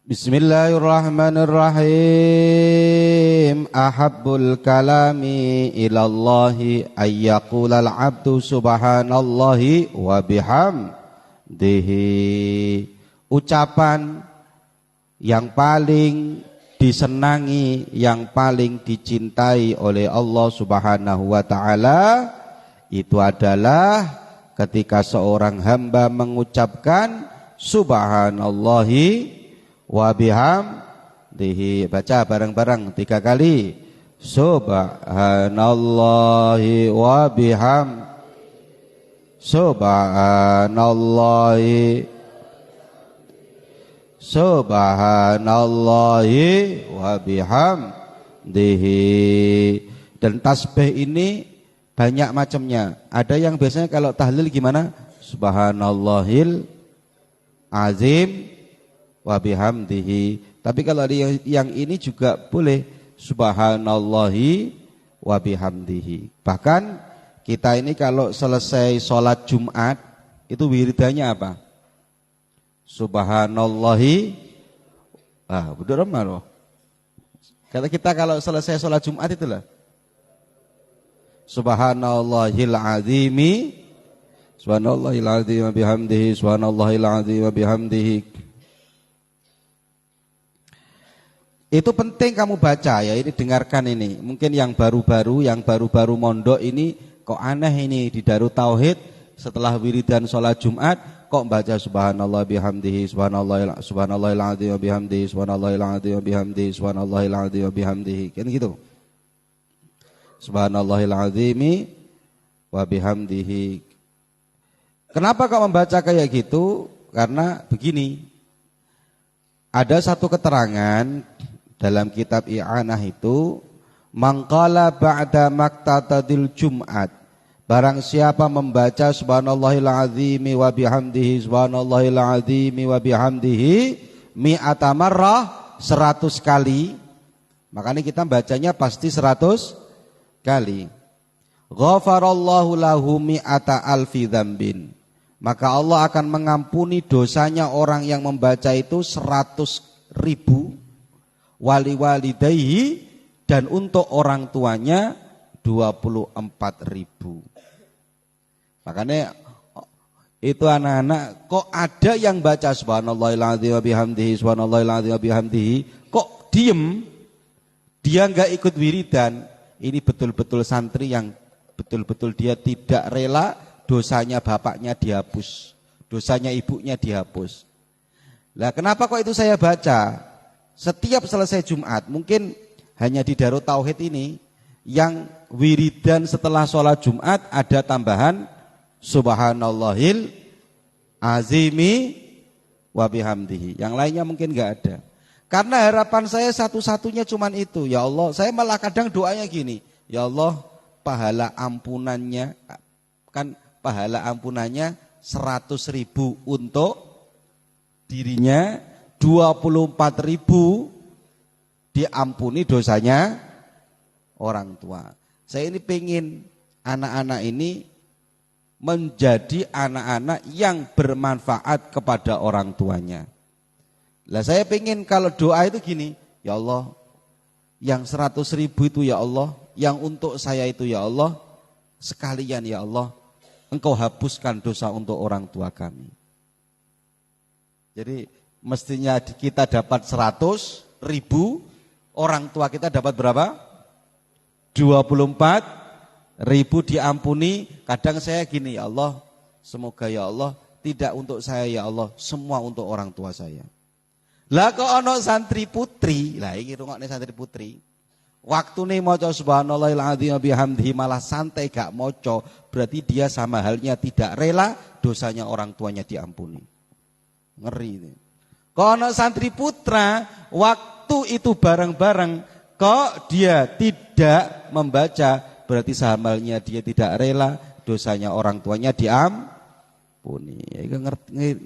Bismillahirrahmanirrahim. Ahabbul kalami ilallahi ayyaqulal abdu subhanallahi wa bihamdihi. Ucapan yang paling disenangi, yang paling dicintai oleh Allah Subhanahu wa ta'ala itu adalah ketika seorang hamba mengucapkan subhanallahi wa bihamdihi. Baca bareng-bareng 3 kali. Subhanallahi wa subhanallahi wa bihamdihi. Dan tasbih ini banyak macamnya. Ada yang biasanya kalau tahlil gimana? Subhanallahil azim wa bihamdihi. Tapi kalau ada yang ini juga boleh subhanallahi wa bihamdihi. Bahkan kita ini kalau selesai sholat Jumat itu wiridannya apa? Subhanallahi. Betul loh. Kata kita kalau selesai sholat Jumat itulah subhanallahil azimi subhanallahil azim wa bihamdihi subhanallahil azim wa bihamdihi. Itu penting kamu baca ya, ini dengarkan ini. Mungkin yang baru-baru mondok ini kok aneh ini di Darut Tauhid setelah wiridan sholat Jumat kok baca subhanallah bihamdihi subhanallahil azim wa bihamdihi subhanallahil azim wa bihamdihi subhanallahil azim wa bihamdihi. Kan gitu. Subhanallahil azimi wa bihamdihi. Kenapa kok membaca kayak gitu? Karena begini. Ada satu keterangan dalam kitab I'anah itu, mangqala ba'da maqtatadil Jum'at, barang siapa membaca subhanallahil azimi wa bihamdihi subhanallahil azimi wa bihamdihi mi'ata marrah 100 kali, makanya kita bacanya pasti 100 kali. Ghafarallahu lahu mi'ata alfi dzambin, maka Allah akan mengampuni dosanya orang yang membaca itu 100.000, wali walidayhi, dan untuk orang tuanya 24.000. Makanya itu anak-anak kok ada yang baca subhanallahil azim wa bihamdihi subhanallahil azim wa bihamdihi kok diem, dia enggak ikut wiridan. Ini betul-betul santri yang betul-betul dia tidak rela dosanya bapaknya dihapus, dosanya ibunya dihapus. Lah kenapa kok itu saya baca? Setiap selesai Jumat, mungkin hanya di Darut Tauhid ini yang wiridan setelah sholat Jumat ada tambahan subhanallahil azimi wa bihamdihi. Yang lainnya mungkin enggak ada. Karena harapan saya satu-satunya cuman itu. Ya Allah, saya malah kadang doanya gini, ya Allah, pahala ampunannya, kan pahala ampunannya 100.000 untuk dirinya, 24.000 diampuni dosanya orang tua. Saya ini pengen anak-anak ini menjadi anak-anak yang bermanfaat kepada orang tuanya. Lah saya pengen kalau doa itu gini, ya Allah, yang 100.000 itu ya Allah, yang untuk saya itu ya Allah, sekalian ya Allah, Engkau hapuskan dosa untuk orang tua kami. Jadi mestinya kita dapat 100.000, orang tua kita dapat berapa? 24.000 diampuni. Kadang saya gini, ya Allah, semoga ya Allah tidak untuk saya ya Allah, semua untuk orang tua saya. Lah kok ono santri putri, lah iki rungokne santri putri. Waktune maca subhanallahil azim wa bihamdihi malah santai gak maca, berarti dia sama halnya tidak rela dosanya orang tuanya diampuni. Ngeri ini. Kalau santri putra, waktu itu bareng-bareng, kok dia tidak membaca, berarti sahamalnya dia tidak rela, dosanya orang tuanya diampuni. Ya, itu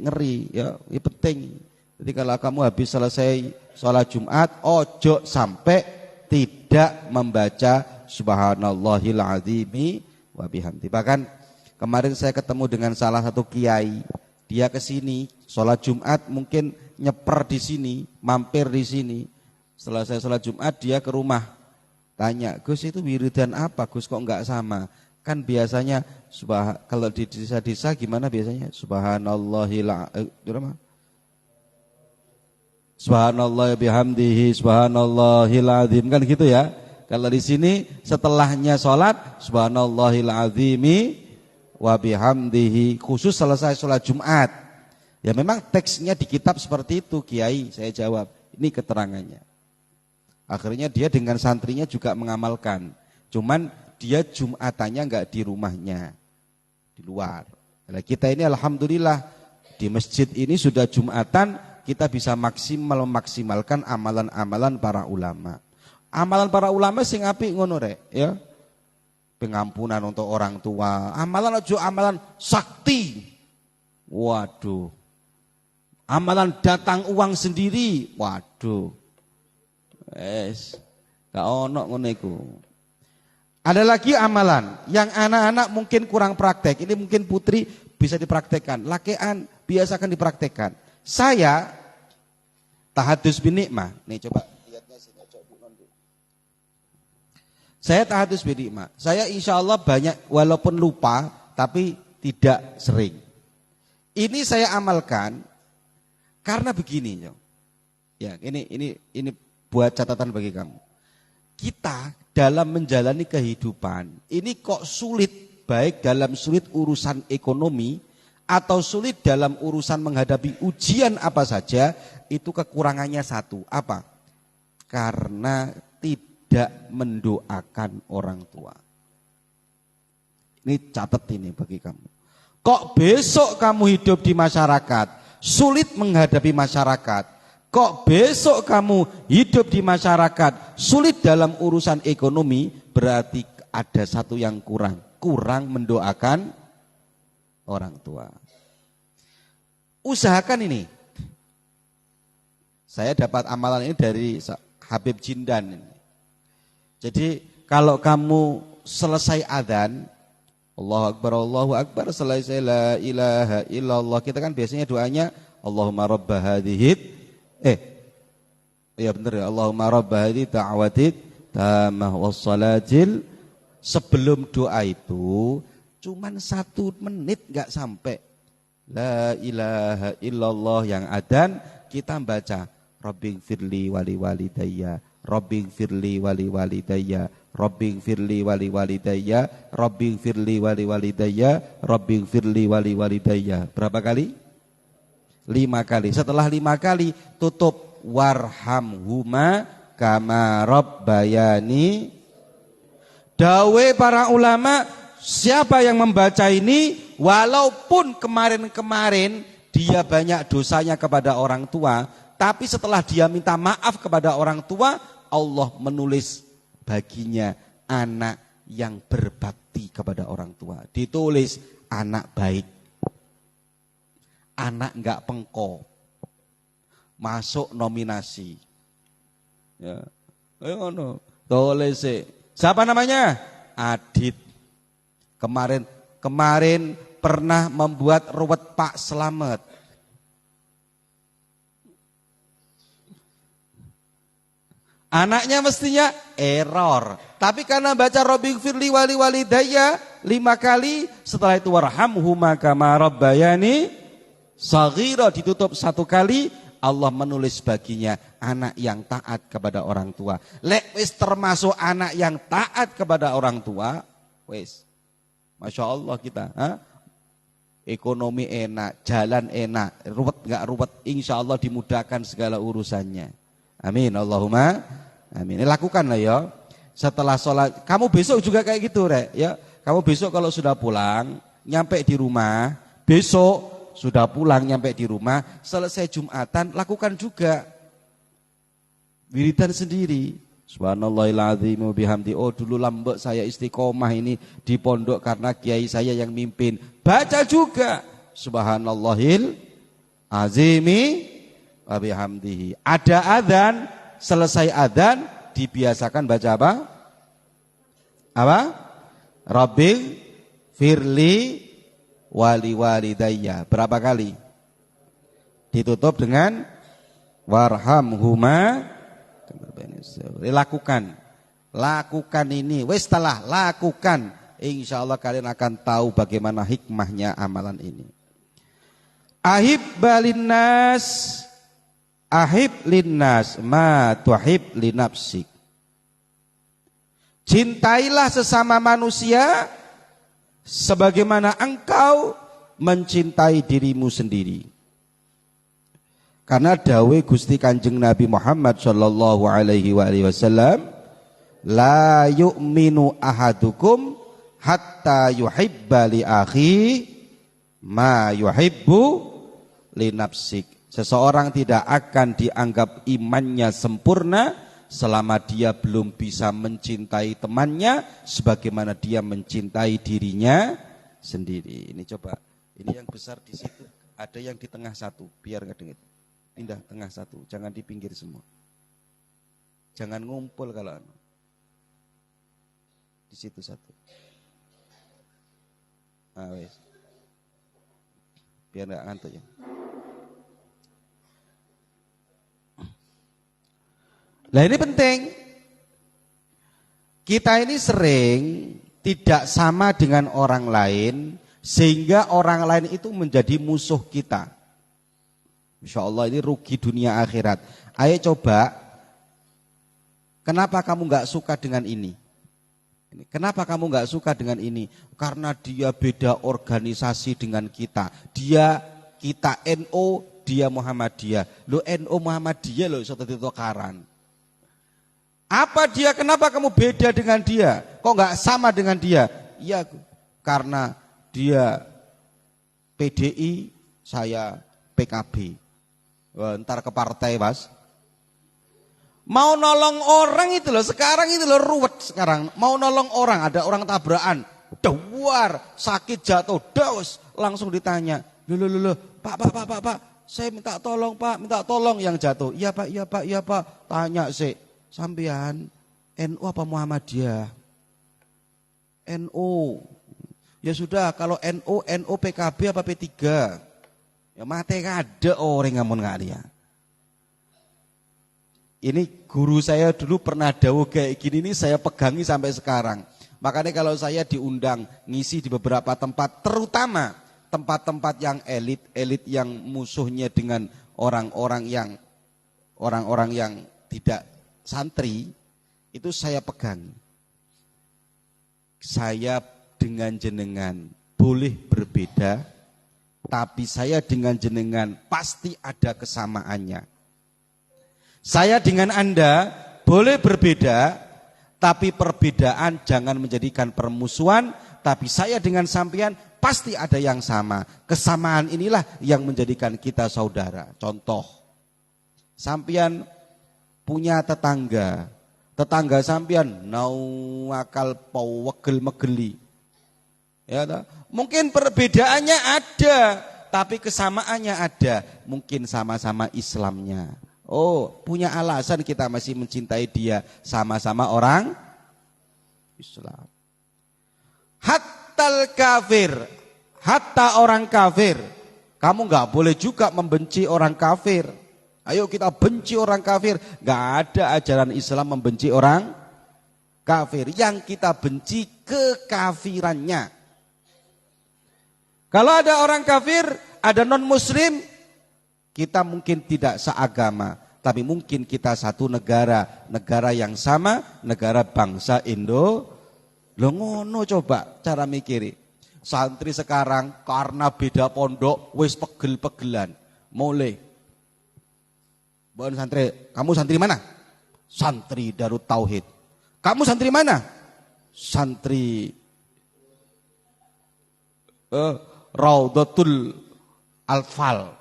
ngeri, ya, ini penting. Jadi kalau kamu habis selesai sholat Jumat, ojo sampai tidak membaca subhanallahil azimi wa bihamdi. Bahkan kemarin saya ketemu dengan salah satu kiai, dia kesini sholat Jumat mungkin nyeper di sini, mampir di sini. Setelah saya sholat Jumat dia ke rumah. Tanya, Gus itu wiridan apa? Gus kok enggak sama? Kan biasanya kalau di desa-desa gimana biasanya? Subhanallah bihamdihi subhanallahil azim kan gitu ya. Kalau di sini setelahnya sholat subhanallahil azimi wa bihamdihi, khusus selesai sholat Jumat. Ya memang teksnya di kitab seperti itu, Kiai, saya jawab. Ini keterangannya. Akhirnya dia dengan santrinya juga mengamalkan. Cuman dia Jumatannya enggak di rumahnya, di luar. Nah, kita ini alhamdulillah di masjid ini sudah Jumatan, kita bisa memaksimalkan amalan-amalan para ulama. Amalan para ulama sing apik ngono rek, ya. Pengampunan untuk orang tua. Amalan ojo amalan sakti. Waduh. Amalan datang uang sendiri. Waduh. Gak ono ngono iku. Ada lagi amalan yang anak-anak mungkin kurang praktek. Ini mungkin putri bisa dipraktekkan. Lakean biasakan dipraktekkan. Saya tahadus bin nikmah. Nih coba lihatnya sini. Saya tahadus bin nikmah. Saya insya Allah banyak walaupun lupa tapi tidak sering. Ini saya amalkan karena begini. Ya, ini buat catatan bagi kamu. Kita dalam menjalani kehidupan ini kok sulit, baik dalam sulit urusan ekonomi atau sulit dalam urusan menghadapi ujian apa saja, itu kekurangannya satu. Apa? Karena tidak mendoakan orang tua. Ini catat ini bagi kamu. Kok besok kamu hidup di masyarakat, sulit menghadapi masyarakat. Kok besok kamu hidup di masyarakat, sulit dalam urusan ekonomi, berarti ada satu yang kurang mendoakan orang tua. Usahakan ini. Saya dapat amalan ini dari Habib Jindan. Jadi kalau kamu selesai adzan, Allahu Akbar, selesai la ilaha illallah, kita kan biasanya doanya Allahumma rabba hadhid ya benar ya, Allahumma rabba hadhi ta'awatit tamah wassalatil. Sebelum doa itu cuman 1 menit gak sampai la ilaha illallah yang adzan, kita baca Rabbighfirli wali walidayya, Rabbighfirli wali walidayya, Rabbighfirli wali walidayya, Rabbighfirli wali walidayya, Rabbighfirli wali walidayya. Berapa kali? 5 kali. Setelah 5 kali tutup warhamhuma kama rabbayani. Dawe para ulama, siapa yang membaca ini walaupun kemarin-kemarin dia banyak dosanya kepada orang tua, tapi setelah dia minta maaf kepada orang tua, Allah menulis baginya anak yang berbakti kepada orang tua. Ditulis anak baik. Anak enggak pengko, masuk nominasi. Ya, no. Tulis. Siapa namanya? Adit. Kemarin pernah membuat ruwet Pak Slamet. Anaknya mestinya error, tapi karena baca Rabbighfirli wali walidayya 5 kali, setelah itu warhamhuma kama rabbayani shaghira, ditutup 1 kali, Allah menulis baginya anak yang taat kepada orang tua. Lek wis termasuk anak yang taat kepada orang tua, wis Masya Allah kita, ekonomi enak, jalan enak, ruwet gak ruwet, insya Allah dimudahkan segala urusannya. Amin, Allahumma amin. Ini lakukanlah ya. Setelah sholat, kamu besok juga kayak gitu rek ya. Kamu besok kalau sudah pulang, nyampe di rumah, besok sudah pulang nyampe di rumah, selesai Jumatan, lakukan juga wiridan sendiri. Subhanallahil azim wa bihamdi. Oh dulu lambek saya istiqomah ini di pondok karena kiai saya yang mimpin. Baca juga Subhanallahil azimi wa bihamdihi. Ada adzan, selesai adzan dibiasakan baca apa? Apa? Rabbil firli wali walidayya. Berapa kali? Ditutup dengan warhamhuma. Lakukan ini. Wis telah lakukan. Insyaallah kalian akan tahu bagaimana hikmahnya amalan ini. Ahib linnas ma tuhib linafsik. Cintailah sesama manusia sebagaimana engkau mencintai dirimu sendiri. Karena dawe Gusti Kanjeng Nabi Muhammad sallallahu alaihi wasallam, la yu'minu ahadukum hatta yuhibba li akhi ma yuhibbu li nafsik. Seseorang tidak akan dianggap imannya sempurna selama dia belum bisa mencintai temannya sebagaimana dia mencintai dirinya sendiri. Ini coba, ini yang besar di situ, ada yang di tengah satu, biar nggak dengar. Pindah tengah satu, jangan di pinggir semua. Jangan ngumpul kalau di situ satu. Ah, wes. Biar nggak ngantuk ya. Nah ini penting. Kita ini sering tidak sama dengan orang lain sehingga orang lain itu menjadi musuh kita. Insya Allah ini rugi dunia akhirat. Ayo coba, kenapa kamu nggak suka dengan ini? Kenapa kamu nggak suka dengan ini? Karena dia beda organisasi dengan kita. Kita NU, dia Muhammadiyah. Lo NU Muhammadiyah lo iso dadi tukaran. Apa dia? Kenapa kamu beda dengan dia? Kok nggak sama dengan dia? Ya karena dia PDI, saya PKB. Wah, ntar ke partai mas. Mau nolong orang itu loh, sekarang itu loh ruwet sekarang. Mau nolong orang, ada orang tabrakan, dawar, sakit jatuh, daus, langsung ditanya, loh, pak, saya minta tolong pak, minta tolong yang jatuh. Iya pak, tanya sih, sampean NU apa Muhammadiyah? NU. Ya sudah, kalau NU PKB apa P3? Ya mate kada orang ngamun kali ya. Ini guru saya dulu pernah dawuh kayak gini, ini saya pegangi sampai sekarang. Makanya kalau saya diundang ngisi di beberapa tempat, terutama tempat-tempat yang elit yang musuhnya dengan orang-orang yang tidak santri, itu saya pegang. Saya dengan jenengan boleh berbeda, tapi saya dengan jenengan pasti ada kesamaannya. Saya dengan Anda boleh berbeda, tapi perbedaan jangan menjadikan permusuhan, tapi saya dengan sampean pasti ada yang sama. Kesamaan inilah yang menjadikan kita saudara. Contoh, sampean punya tetangga sampean nawakal pawegel megeli. Ya, mungkin perbedaannya ada, tapi kesamaannya ada. Mungkin sama-sama Islamnya. Oh, punya alasan kita masih mencintai dia, sama-sama orang Islam. Hatta orang kafir, kamu nggak boleh juga membenci orang kafir. Ayo kita benci orang kafir. Nggak ada ajaran Islam membenci orang kafir. Yang kita benci kekafirannya. Kalau ada orang kafir, ada non muslim, kita mungkin tidak seagama, tapi mungkin kita satu negara yang sama, negara bangsa Indo. Lo ngono coba cara mikiri. Santri sekarang karena beda pondok wis pegel-pegelan. Mulai. Bon santri, kamu santri mana? Santri Darut Tauhid. Kamu santri mana? Santri Raudhatul Alfal.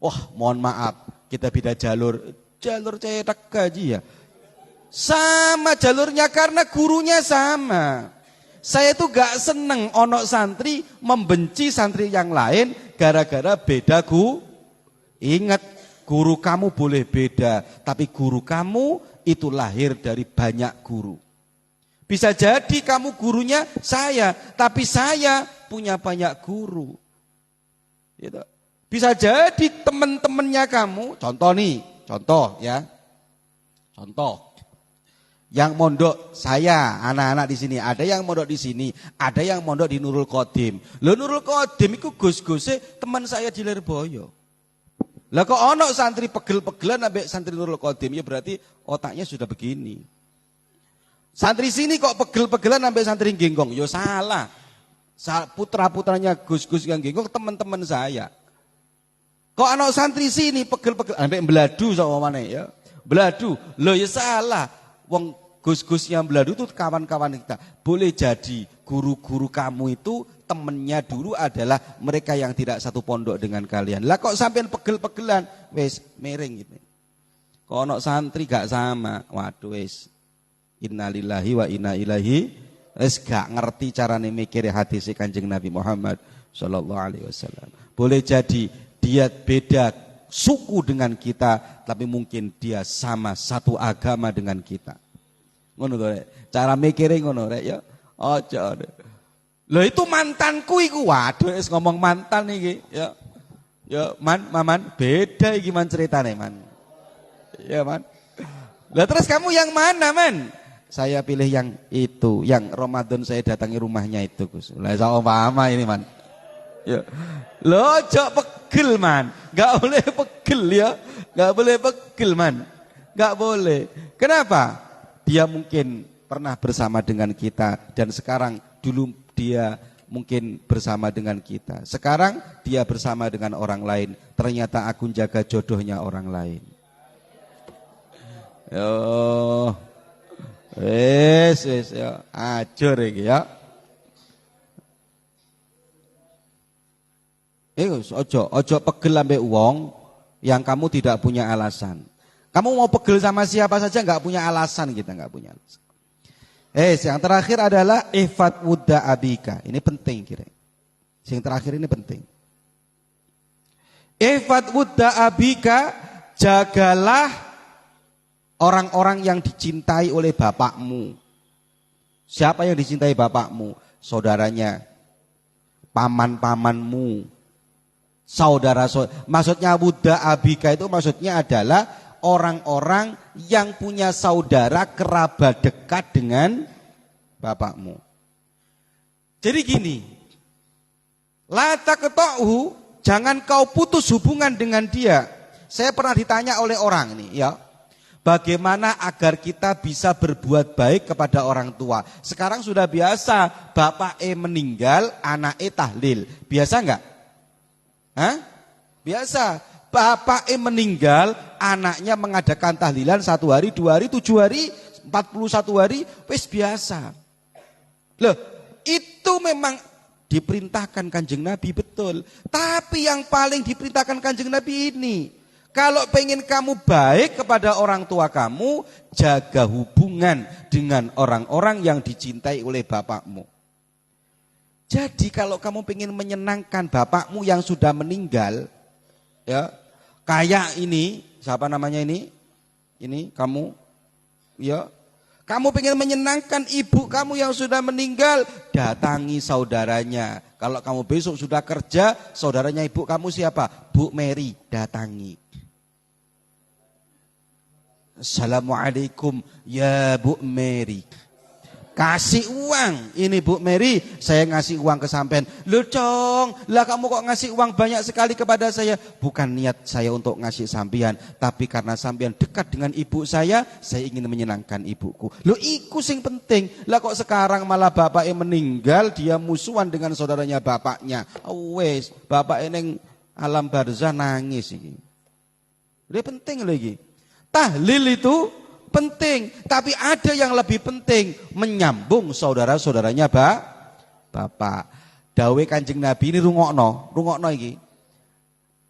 Wah, mohon maaf, kita beda jalur cetak gaji ya. Sama jalurnya karena gurunya sama. Saya tuh gak seneng ono santri membenci santri yang lain gara-gara beda Ingat, guru kamu boleh beda, tapi guru kamu itu lahir dari banyak guru. Bisa jadi kamu gurunya saya, tapi saya punya banyak guru. Gitu. Bisa jadi teman-temannya kamu, contoh nih, contoh ya. Contoh. Yang mondok saya, anak-anak di sini, ada yang mondok di sini, ada yang mondok di Nurul Qadim. Lho Nurul Qadim iku gus-guse teman saya di Lirboyo. Lah kok ono santri pegel-pegelan ambek santri Nurul Qadim, ya berarti otaknya sudah begini. Santri sini kok pegel-pegelan ambek santri Genggong, ya salah. Putra-putranya gus-gus yang Genggong teman-teman saya. Kok anak santri sini pegel-pegel ambek beladu sama mana ya? Beladu. Loh ya salah. Wong gus-gus yang beladu itu kawan-kawan kita. Boleh jadi guru-guru kamu itu temennya dulu adalah mereka yang tidak satu pondok dengan kalian. Lah kok sampean pegel-pegelan? Wes miring gitu. Kok anak santri gak sama. Waduh wes. Innalillahi wa inna ilaihi. Wes gak ngerti carane mikir hadis Kanjeng Nabi Muhammad sallallahu alaihi wasallam. Boleh jadi dia beda suku dengan kita, tapi mungkin dia sama satu agama dengan kita. Ngono to rek. Cara mikire ngono rek ya. Aja. Lho itu mantanku iku. Waduh wis ngomong mantan iki ya. Ya maman beda iki man ceritane man. Ya man. Lah terus kamu yang mana man? Saya pilih yang itu, yang Ramadan saya datangi rumahnya itu Gus. Lah sama mama ini man. Ya. Lo ojo pegel man, gak boleh pegel ya, gak boleh pegel man, gak boleh. Kenapa? Dia mungkin pernah bersama dengan kita dan sekarang dulu dia mungkin bersama dengan kita. Sekarang dia bersama dengan orang lain. Ternyata aku jaga jodohnya orang lain. Yo, wes ya, ajur iki ya. Ojo pegel ambek wong yang kamu tidak punya alasan. Kamu mau pegel sama siapa saja nggak punya alasan, kita nggak punya alasan. Yang terakhir adalah ihfad wudda abika. Ini penting kira. Yang terakhir ini penting. Ihfad wudda abika, jagalah orang-orang yang dicintai oleh bapakmu. Siapa yang dicintai bapakmu? Saudaranya, paman-pamanmu. Maksudnya wudda abika itu maksudnya adalah orang-orang yang punya saudara kerabat dekat dengan bapakmu. Jadi gini, la taqta'hu, jangan kau putus hubungan dengan dia. Saya pernah ditanya oleh orang ini ya, bagaimana agar kita bisa berbuat baik kepada orang tua. Sekarang sudah biasa, bapak meninggal, anak tahlil. Biasa enggak? Hah? Biasa. Bapak meninggal, anaknya mengadakan tahlilan 1 hari, 2 hari, 7 hari, 41 hari, wis biasa. Loh, itu memang diperintahkan Kanjeng Nabi betul. Tapi yang paling diperintahkan Kanjeng Nabi ini, kalau pengen kamu baik kepada orang tua kamu, jaga hubungan dengan orang-orang yang dicintai oleh bapakmu. Jadi kalau kamu pengen menyenangkan bapakmu yang sudah meninggal, ya, kayak ini, siapa namanya ini? Ini kamu, ya. Kamu pengen menyenangkan ibu kamu yang sudah meninggal, datangi saudaranya. Kalau kamu besok sudah kerja, saudaranya ibu kamu siapa? Bu Mary, datangi. Assalamualaikum ya Bu Mary. Kasih uang, ini Bu Mary, saya ngasih uang ke sampean. Loh Cong, lah kamu kok ngasih uang banyak sekali kepada saya? Bukan niat saya untuk ngasih sampean, tapi karena sampean dekat dengan ibu saya ingin menyenangkan ibuku. Loh iku sing penting. Lah kok sekarang malah bapaknya meninggal, dia musuhan dengan saudaranya bapaknya. Wes, bapak eneng alam barzah nangis ini. Ini penting lagi. Tahlil itu penting, tapi ada yang lebih penting, menyambung saudara-saudaranya bapak. Dawe Kanjeng Nabi ini rungokno iki.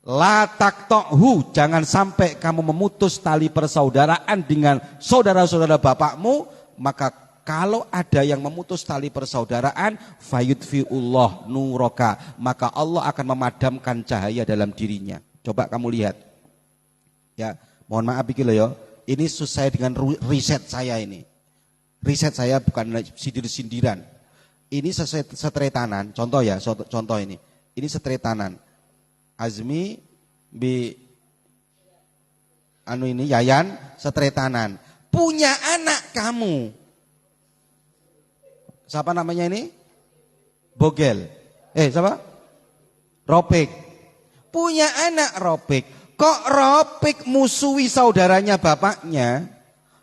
La taqta'hu, jangan sampai kamu memutus tali persaudaraan dengan saudara-saudara bapakmu, maka kalau ada yang memutus tali persaudaraan, fayudfiullah nuraka, maka Allah akan memadamkan cahaya dalam dirinya. Coba kamu lihat. Ya, mohon maaf iki lho ya. Ini sesuai dengan riset saya ini. Riset saya bukan Azmi bi anu ini Yayan Setretanan. Punya anak kamu. Siapa namanya ini? Bogel. Siapa? Ropik. Punya anak Ropik. Kok Ropik musuhi saudaranya bapaknya?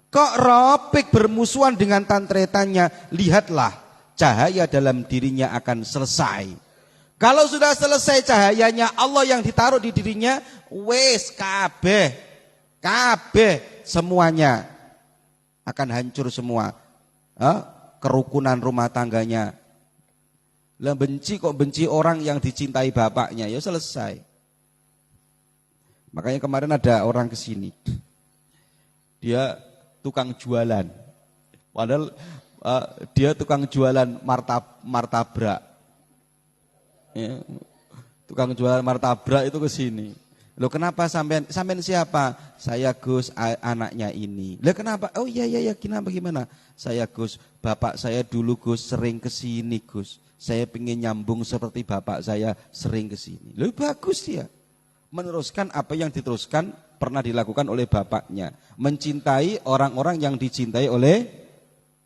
Kok Ropik bermusuhan dengan tantretannya? Lihatlah, cahaya dalam dirinya akan selesai. Kalau sudah selesai cahayanya Allah yang ditaruh di dirinya, wes kabeh semuanya akan hancur semua. Kerukunan rumah tangganya. Lah benci orang yang dicintai bapaknya, ya selesai. Makanya kemarin ada orang kesini, dia tukang jualan, padahal dia tukang jualan martabrak, ya, tukang jualan martabrak itu kesini. Loh kenapa sampean siapa? Saya Gus, anaknya ini. Loh kenapa? Oh iya kenapa gimana? Saya Gus, bapak saya dulu Gus sering kesini Gus. Saya pengen nyambung seperti bapak saya sering kesini. Loh bagus dia. Meneruskan apa yang diteruskan pernah dilakukan oleh bapaknya. Mencintai orang-orang yang dicintai oleh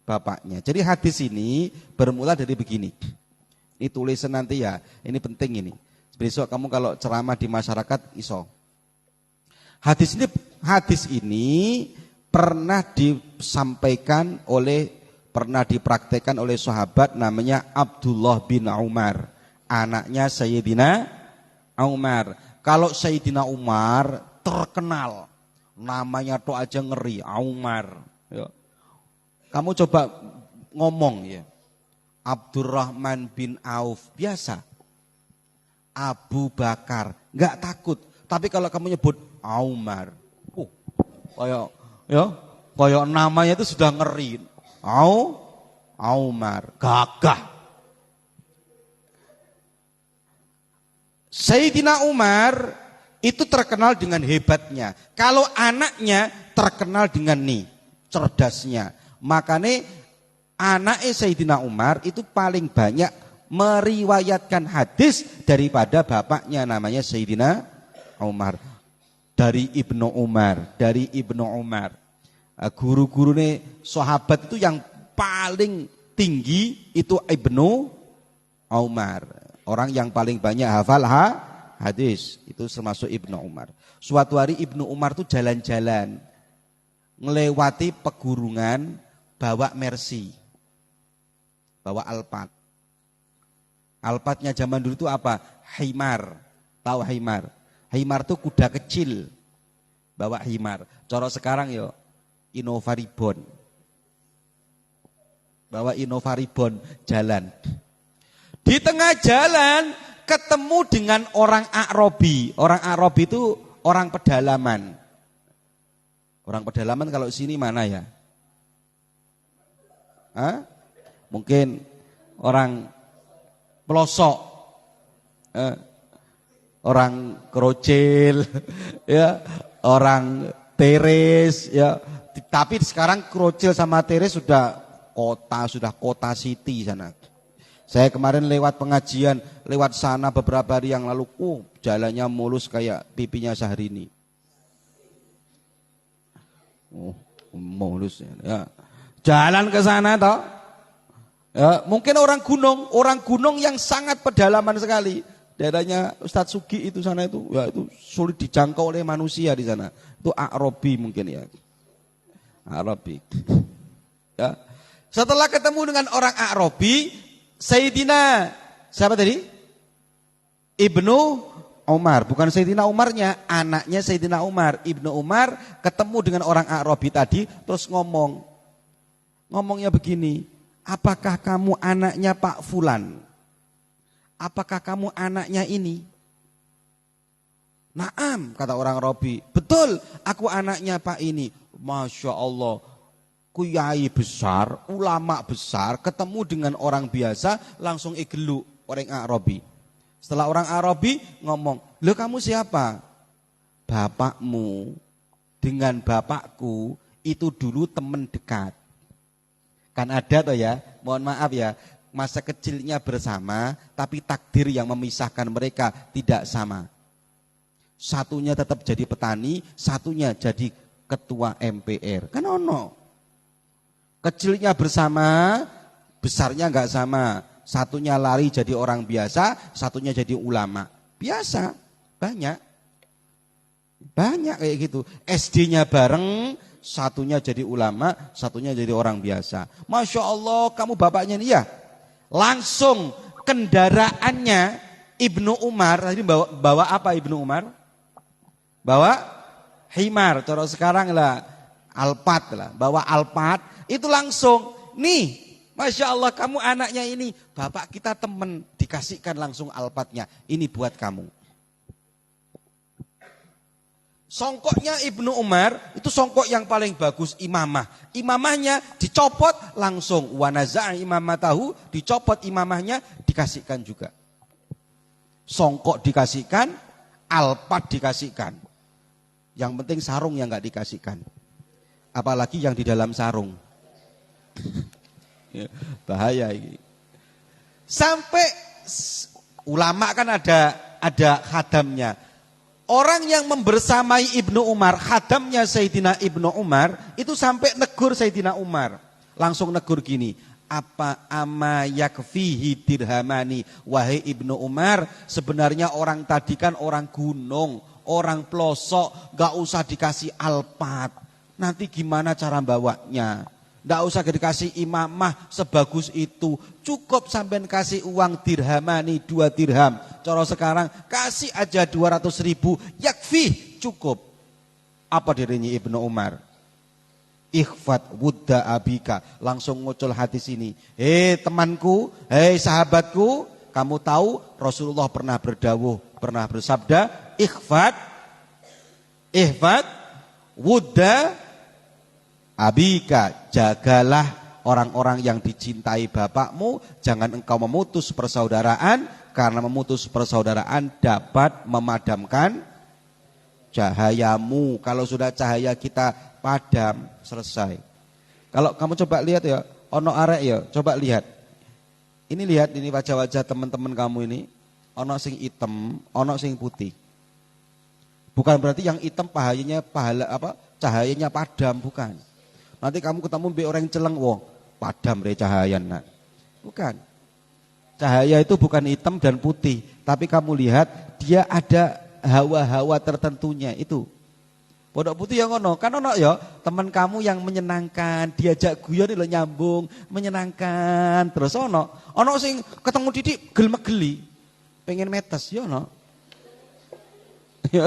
bapaknya. Jadi hadis ini bermula dari begini. Ini tulisan nanti ya, ini penting ini. Besok kamu kalau ceramah di masyarakat iso. Hadis ini pernah dipraktekkan oleh sahabat namanya Abdullah bin Umar, anaknya Sayyidina Umar. Kalau Sayyidina Umar terkenal, namanya tuh aja ngeri, Umar. Ya. Kamu coba ngomong ya, Abdurrahman bin Auf biasa. Abu Bakar, nggak takut. Tapi kalau kamu nyebut Umar, kayak namanya itu sudah ngeri. Umar, gagah. Sayyidina Umar itu terkenal dengan hebatnya. Kalau anaknya terkenal dengan cerdasnya. Makanya anaknya Sayyidina Umar itu paling banyak meriwayatkan hadis daripada bapaknya namanya Sayyidina Umar. Dari Ibnu Umar. Guru-guru sahabat itu yang paling tinggi itu Ibnu Umar. Orang yang paling banyak hafal hadis itu termasuk Ibnu Umar. Suatu hari Ibnu Umar itu jalan-jalan ngelewati pegurungan bawa Mercy, bawa Alphard. Alphardnya zaman dulu itu apa? Himar. Tahu himar? Himar itu kuda kecil. Bawa himar. Coro sekarang yo Innova Ribbon. Bawa Innova Ribbon jalan. Di tengah jalan ketemu dengan orang A'robi. Orang A'robi itu orang pedalaman. Orang pedalaman kalau sini mana ya? Mungkin orang pelosok, orang Krocil, ya, orang Teres, ya. Tapi sekarang Krocil sama Teres sudah kota city sana. Saya kemarin lewat pengajian, lewat sana beberapa hari yang lalu, jalannya mulus kayak pipinya Syahrini. Mulus ya. Jalan ke sana toh. Ya, mungkin orang gunung yang sangat pedalaman sekali. Daerahnya Ustadz Sugi itu sana itu sulit dijangkau oleh manusia di sana. Itu A'robi mungkin ya. A'robi. Ya. Setelah ketemu dengan orang A'robi, Sayyidina siapa tadi? Ibnu Umar, bukan Sayyidina Umarnya, anaknya Sayyidina Umar. Ibnu Umar ketemu dengan orang A'robi tadi, terus ngomongnya begini, apakah kamu anaknya Pak Fulan? Apakah kamu anaknya ini? Naam, kata orang Robi. Betul, aku anaknya Pak ini. Masya Allah, kuyai besar, ulama besar, ketemu dengan orang biasa, langsung igeluk orang Arabi. Setelah orang Arabi ngomong, "Loh kamu siapa?" "Bapakmu dengan bapakku itu dulu teman dekat." Kan ada toh ya, mohon maaf ya, masa kecilnya bersama, tapi takdir yang memisahkan mereka tidak sama. Satunya tetap jadi petani, satunya jadi ketua MPR. Kan ono. Kecilnya bersama, besarnya enggak sama. Satunya lari jadi orang biasa, satunya jadi ulama. Biasa, banyak. Banyak kayak gitu. SD-nya bareng, satunya jadi ulama, satunya jadi orang biasa. Masya Allah, kamu bapaknya nih ya. Langsung kendaraannya Ibnu Umar, tadi bawa apa Ibnu Umar? Bawa himar, cara sekarang lah Alphard lah, bawa Alphard, itu langsung, nih, Masya Allah kamu anaknya ini, bapak kita temen, dikasihkan langsung Alphardnya, ini buat kamu. Songkoknya Ibnu Umar, itu songkok yang paling bagus, imamah. Imamahnya dicopot langsung, wanaza' imamatahu, dicopot imamahnya, dikasihkan juga. Songkok dikasihkan, Alphard dikasihkan. Yang penting sarung yang enggak dikasihkan. Apalagi yang di dalam sarung. Bahaya ini. Sampai ulama kan ada khadamnya. Orang yang membersamai Ibnu Umar, khadamnya Sayyidina Ibnu Umar, itu sampai negur Sayyidina Umar. Langsung negur gini, apa ama yakfihi dirhamani, wahai Ibnu Umar, sebenarnya orang tadi kan orang gunung, orang pelosok, gak usah dikasih Alphard. Nanti gimana cara bawanya? Gak usah dikasih imamah sebagus itu. Cukup sampean kasih uang dirhamani 2 dirham. Cara sekarang kasih aja 200.000, yakfi, cukup. Apa dirinya Ibnu Umar? Ikhfat wudda abika, langsung ngucul hadis ini. Hei temanku, hei sahabatku, kamu tahu Rasulullah pernah berdawuh, pernah bersabda, ikhfat wudda abika, jagalah orang-orang yang dicintai bapakmu, jangan engkau memutus persaudaraan, karena memutus persaudaraan dapat memadamkan cahayamu. Kalau sudah cahaya kita padam, selesai. Kalau kamu coba lihat ya, ono arek ya, coba lihat. Ini lihat, ini wajah-wajah teman-teman kamu ini, ono sing hitam, ono sing putih. Bukan berarti yang hitam cahayanya padam, bukan. Nanti kamu ketemu be orang celeng, wong padam re cahaya. Nah. Bukan. Cahaya itu bukan hitam dan putih, tapi kamu lihat dia ada hawa-hawa tertentunya itu. Pondok putih yang ono, kan ono ya teman kamu yang menyenangkan, diajak guyon lho nyambung, menyenangkan. Terus ono sing ketemu Didik gelem-geli, pengen metes ya ono. Ya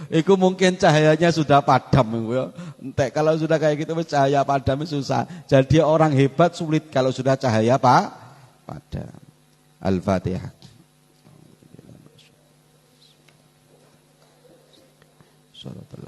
iku mungkin cahayanya sudah padam ya. Entek kalau sudah kayak gitu cahaya padam susah. Jadi orang hebat sulit kalau sudah cahaya padam. Al-Fatihah. Shalatul